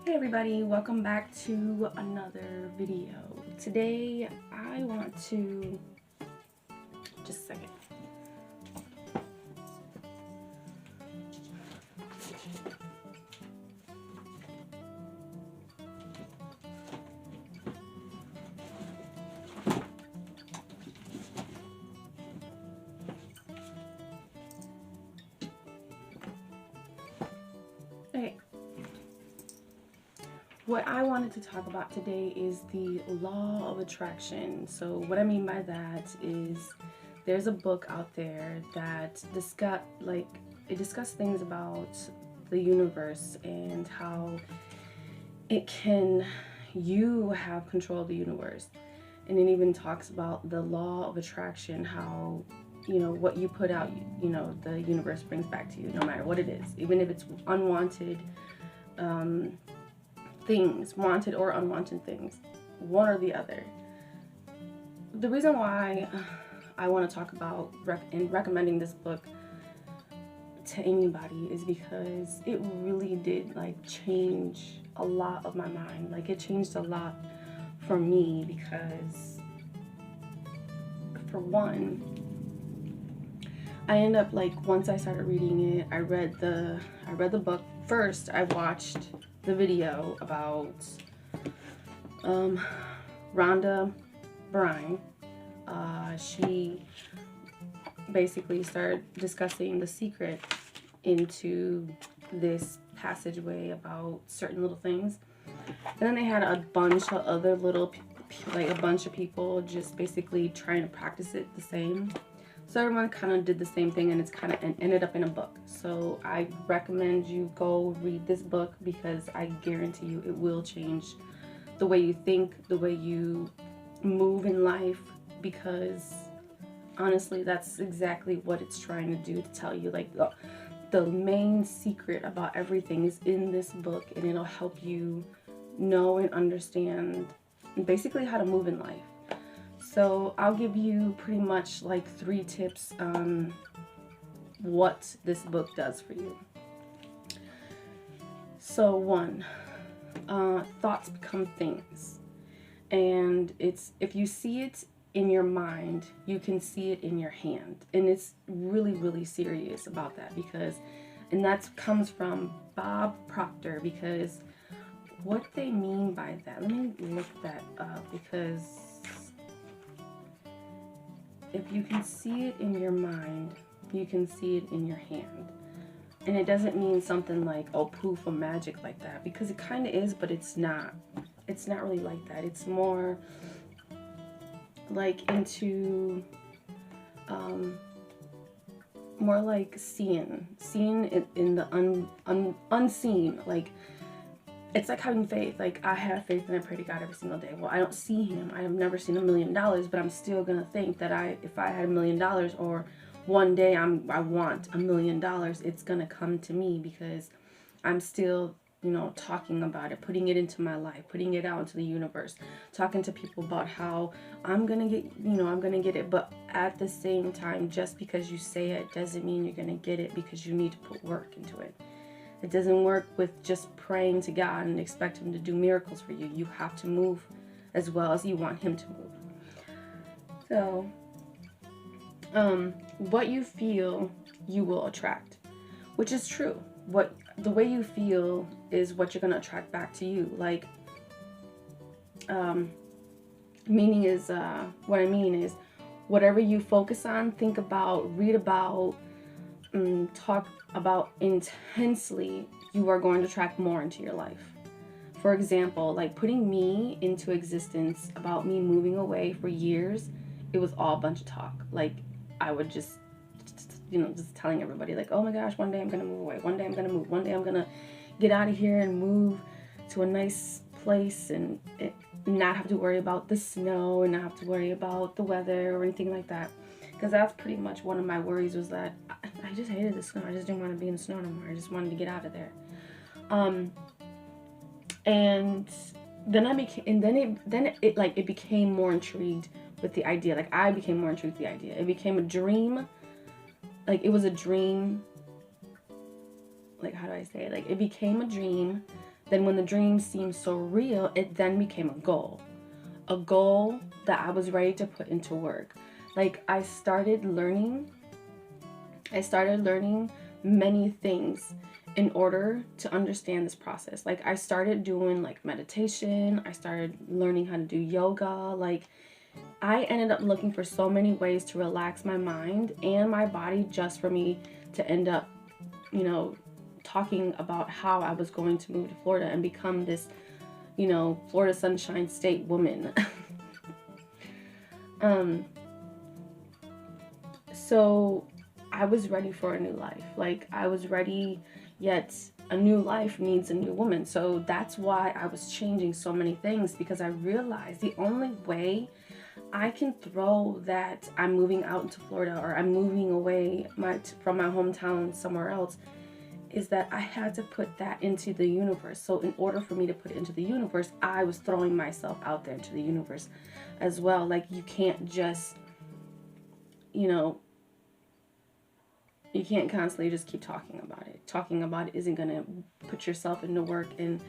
Hey everybody, welcome back to another video. Today I want to, just a second. Okay. What I wanted to talk about today is the law of attraction. So what I mean by that is there's a book out there that discuss things about the universe and how you have control of the universe. And it even talks about the law of attraction, how what you put out, the universe brings back to you, no matter what it is, even if it's unwanted things, wanted or unwanted things, one or the other. The reason why I want to talk about recommending this book to anybody is because it really did change a lot of my mind. It changed a lot for me because, for one, I end up once I started reading it, I read the book first. I watched the video about Rhonda Byrne. She basically started discussing the secret into this passageway about certain little things. And then they had a bunch of other a bunch of people just basically trying to practice it the same. So everyone kind of did the same thing, and it's kind of ended up in a book. So I recommend you go read this book because I guarantee you it will change the way you think, the way you move in life, because honestly, that's exactly what it's trying to do, to tell you the main secret about everything is in this book, and it'll help you know and understand basically how to move in life. So I'll give you pretty much 3 tips on what this book does for you. So 1, thoughts become things. And if you see it in your mind, you can see it in your hand. And it's really, really serious about that, and that comes from Bob Proctor, because what they mean by that, let me look that up, because if you can see it in your mind, you can see it in your hand. And it doesn't mean something like, oh, poof, or magic like that, because it kind of is, but it's not. It's not really like that. It's more into, more like seeing in the unseen. It's like having faith. I have faith and I pray to God every single day. Well, I don't see him. I have never seen $1 million, but I'm still going to think that if I had $1 million, or one day I want $1 million, it's going to come to me, because I'm still, talking about it, putting it into my life, putting it out into the universe, talking to people about how I'm going to get it. But at the same time, just because you say it doesn't mean you're going to get it, because you need to put work into it. It doesn't work with just praying to God and expect him to do miracles for you. You have to move as well as you want him to move. So, what you feel, you will attract, which is true. The way you feel is what you're going to attract back to you. Meaning is, what I mean is, whatever you focus on, think about, read about, talk about intensely, you are going to attract more into your life. For example, putting me into existence, about me moving away for years, it was all a bunch of talk. I would just telling everybody, oh my gosh, one day I'm gonna move away, one day I'm gonna move, one day I'm gonna get out of here and move to a nice place and not have to worry about the snow and not have to worry about the weather or anything like that. Because that's pretty much one of my worries, was that I just hated the snow. I just didn't want to be in the snow no more. I just wanted to get out of there. And then it became more intrigued with the idea. I became more intrigued with the idea. It became a dream. It was a dream. How do I say it? It became a dream Then when the dream seemed so real, it then became a goal that I was ready to put into work. Like I started learning many things in order to understand this process. Like I started doing like meditation, I started learning how to do yoga. Like I ended up looking for so many ways to relax my mind and my body just for me to end up, you know, talking about how I was going to move to Florida and become this, you know, Florida Sunshine State woman. So I was ready for a new life. Like I was ready, yet a new life needs a new woman. So that's why I was changing so many things, because I realized the only way I can throw that I'm moving out into Florida or I'm moving away from my hometown somewhere else is that I had to put that into the universe. So in order for me to put it into the universe, I was throwing myself out there into the universe as well. Like you can't just, you know, you can't constantly just keep talking about it. Talking about it isn't going to put yourself into work and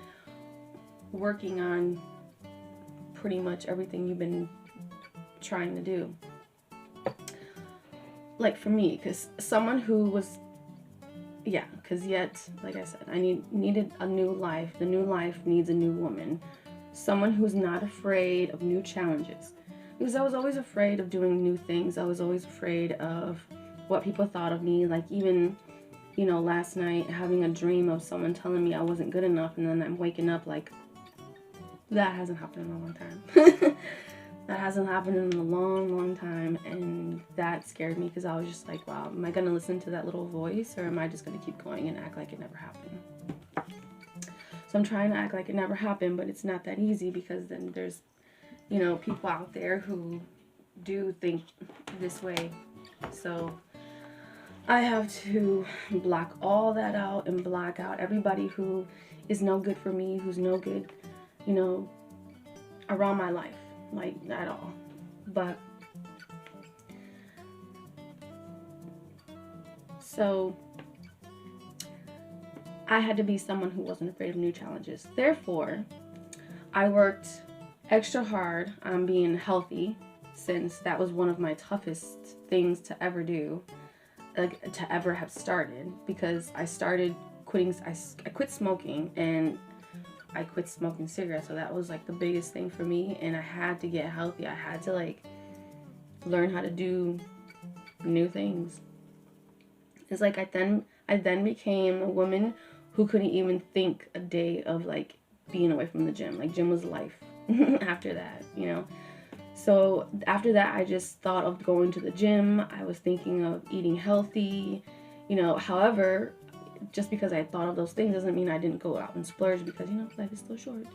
working on pretty much everything you've been trying to do. Like for me, because someone who was, because yet, like I said, I needed a new life. The new life needs a new woman. Someone who's not afraid of new challenges. Because I was always afraid of doing new things. I was always afraid of what people thought of me. Like even, you know, last night having a dream of someone telling me I wasn't good enough, and then I'm waking up like, that hasn't happened in a long time. That hasn't happened in a long, long time, and that scared me because I was just like, wow, am I going to listen to that little voice, or am I just going to keep going and act like it never happened? So I'm trying to act like it never happened, but it's not that easy, because then there's, you know, people out there who do think this way. So I have to block all that out and block out everybody who is no good for me, who's no good, you know, around my life. Like, at all. But so I had to be someone who wasn't afraid of new challenges. Therefore, I worked extra hard on being healthy, since that was one of my toughest things to ever do, like to ever have started, because I started quitting. I quit smoking, and I quit smoking cigarettes, so that was like the biggest thing for me, and I had to get healthy. I had to like learn how to do new things. It's like I then became a woman who couldn't even think a day of like being away from the gym. Like gym was life after that, you know. So after that, I just thought of going to the gym. I was thinking of eating healthy, you know. However, just because I thought of those things doesn't mean I didn't go out and splurge, because, you know, life is still short.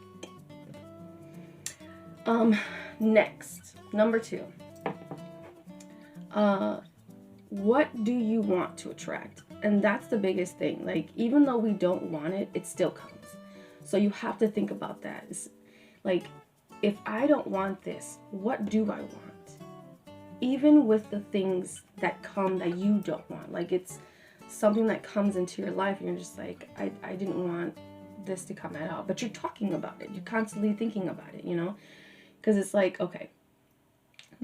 Next, number 2. What do you want to attract? And that's the biggest thing. Like, even though we don't want it, it still comes. So you have to think about that. It's like, if I don't want this, what do I want? Even with the things that come that you don't want. Like, it's something that comes into your life and you're just like, I didn't want this to come out, but you're talking about it, you're constantly thinking about it, you know, because it's like, okay,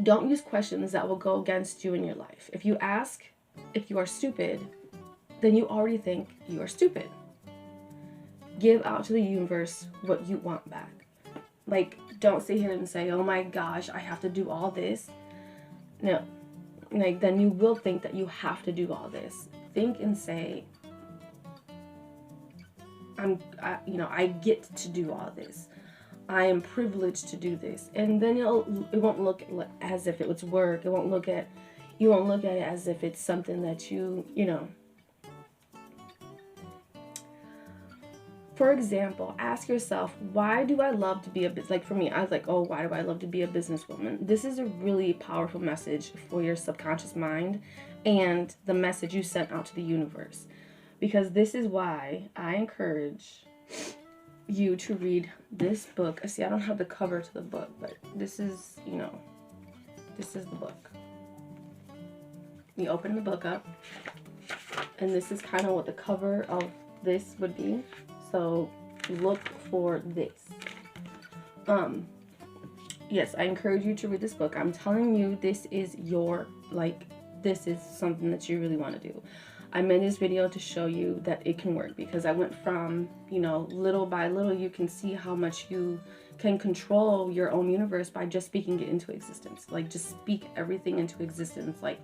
don't use questions that will go against you in your life. If you ask if you are stupid, then you already think you are stupid. Give out to the universe what you want back. Like, don't sit here and say, oh my gosh, I have to do all this. No, like, then you will think that you have to do all this. Think and say, I get to do all this. I am privileged to do this. And then it won't look as if it was work. You won't look at it as if it's something that you know. For example, ask yourself, why do I love to be like for me, I was like, oh, why do I love to be a businesswoman? This is a really powerful message for your subconscious mind and the message you sent out to the universe. Because this is why I encourage you to read this book. See, I don't have the cover to the book, but this is, this is the book. You open the book up, and this is kind of what the cover of this would be. So look for this. Yes, I encourage you to read this book. I'm telling you, this is this is something that you really want to do. I made this video to show you that it can work, because I went from, little by little, you can see how much you can control your own universe by just speaking it into existence. Like, just speak everything into existence. Like,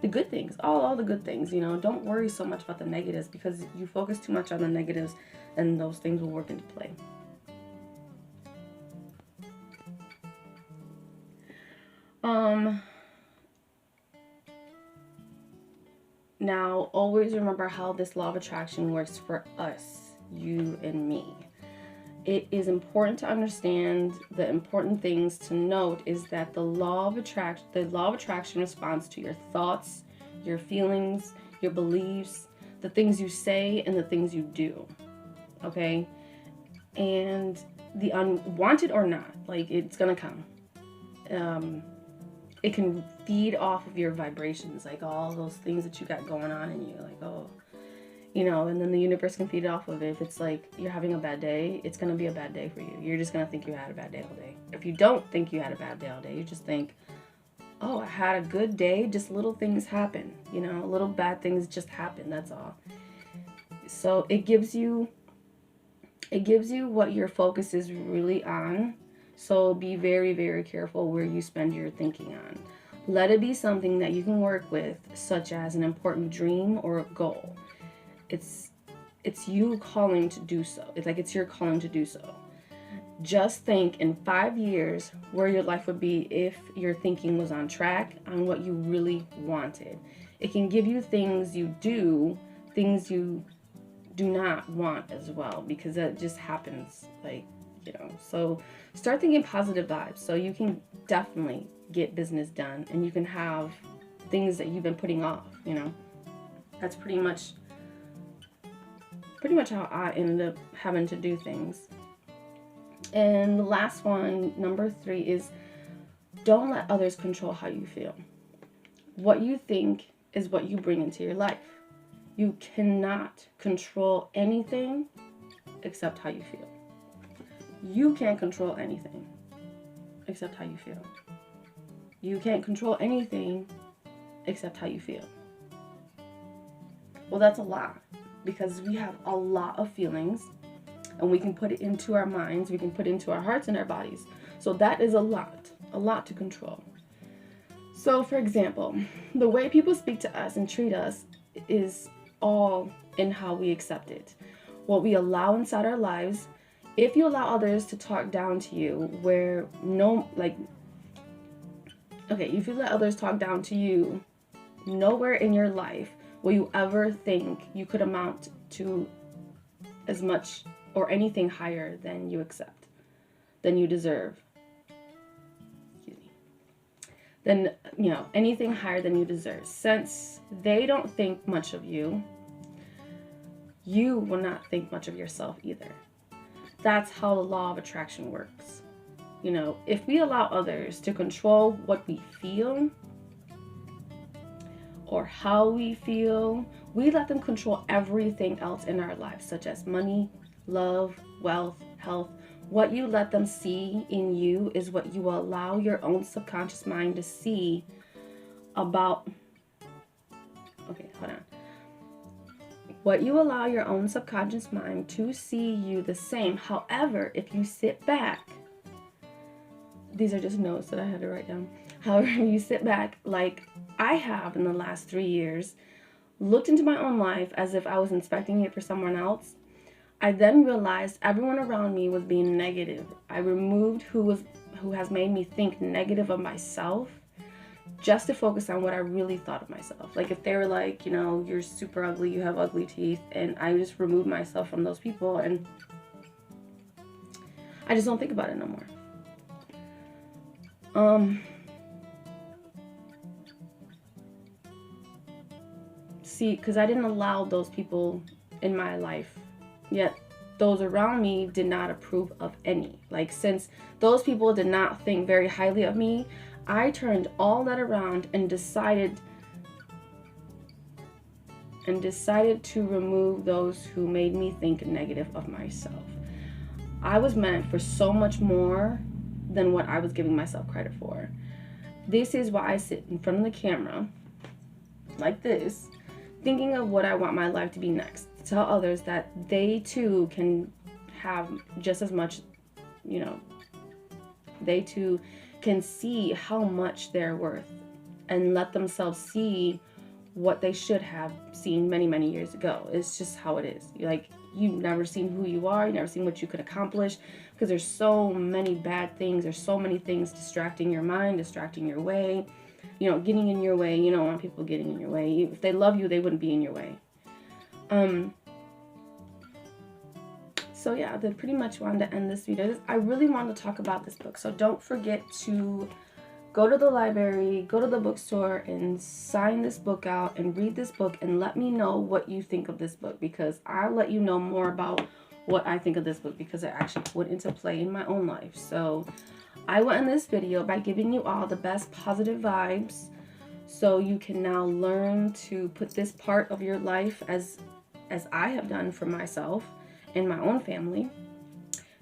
the good things, all the good things, don't worry so much about the negatives, because you focus too much on the negatives and those things will work into play. Now, always remember how this law of attraction works for us, you and me. It is important to understand the important things to note is that the law of attraction responds to your thoughts, your feelings, your beliefs, the things you say, and the things you do. Okay? And the unwanted or not, it's gonna come. It can feed off of your vibrations, like all those things that you got going on in you, and then the universe can feed off of it. If it's like you're having a bad day, it's going to be a bad day for you. You're just going to think you had a bad day all day. If you don't think you had a bad day all day, you just think, oh, I had a good day, just little things happen, little bad things just happen, that's all. So it gives you what your focus is really on. So be very, very careful where you spend your thinking on. Let it be something that you can work with, such as an important dream or a goal. It's you calling to do so. It's your calling to do so. Just think in 5 years where your life would be if your thinking was on track on what you really wanted. It can give you things you do, things you do not want as well, because that just happens, So start thinking positive vibes so you can definitely get business done and you can have things that you've been putting off, That's pretty much how I ended up having to do things. And the last one, number 3, is don't let others control how you feel. What you think is what you bring into your life. You cannot control anything except how you feel. You can't control anything except how you feel. You can't control anything except how you feel. Well, that's a lot, because we have a lot of feelings and we can put it into our minds, we can put it into our hearts and our bodies. So that is a lot to control. So for example, the way people speak to us and treat us is all in how we accept it. What we allow inside our lives. If you allow others to talk down to you, if you let others talk down to you, nowhere in your life will you ever think you could amount to as much or anything higher than you accept, than you deserve. Anything higher than you deserve. Since they don't think much of you, you will not think much of yourself either. That's how the law of attraction works. If we allow others to control what we feel or how we feel, we let them control everything else in our lives, such as money, love, wealth, health. What you let them see in you is what you will allow your own subconscious mind to see about. Okay, hold on. What you allow your own subconscious mind to see you the same. However, if you sit back, these are just notes that I had to write down. However, you sit back, like I have in the last 3 years, looked into my own life as if I was inspecting it for someone else, I then realized everyone around me was being negative. I removed who has made me think negative of myself, just to focus on what I really thought of myself. Like if they were like, you're super ugly, you have ugly teeth, and I just removed myself from those people and I just don't think about it no more. See, because I didn't allow those people in my life, yet those around me did not approve of any. Since those people did not think very highly of me, I turned all that around and decided to remove those who made me think negative of myself. I was meant for so much more than what I was giving myself credit for. This is why I sit in front of the camera like this, thinking of what I want my life to be next. To tell others that they too can have just as much, they too can see how much they're worth and let themselves see what they should have seen many, many years ago. It's just how it is. You've never seen who you are, you've never seen what you could accomplish, because there's so many bad things, there's so many things distracting your mind, distracting your way, getting in your way. You don't want people getting in your way. If they love you, they wouldn't be in your way. So yeah, I pretty much wanted to end this video. I really wanted to talk about this book, so don't forget to go to the library, go to the bookstore, and sign this book out and read this book and let me know what you think of this book, because I'll let you know more about what I think of this book, because it actually put into play in my own life. So I will end this video by giving you all the best positive vibes, so you can now learn to put this part of your life as I have done for myself and my own family.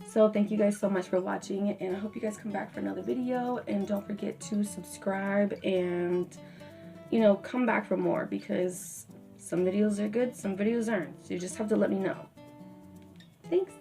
So thank you guys so much for watching, and I hope you guys come back for another video, and don't forget to subscribe and come back for more, because some videos are good, some videos aren't. So you just have to let me know. Thanks.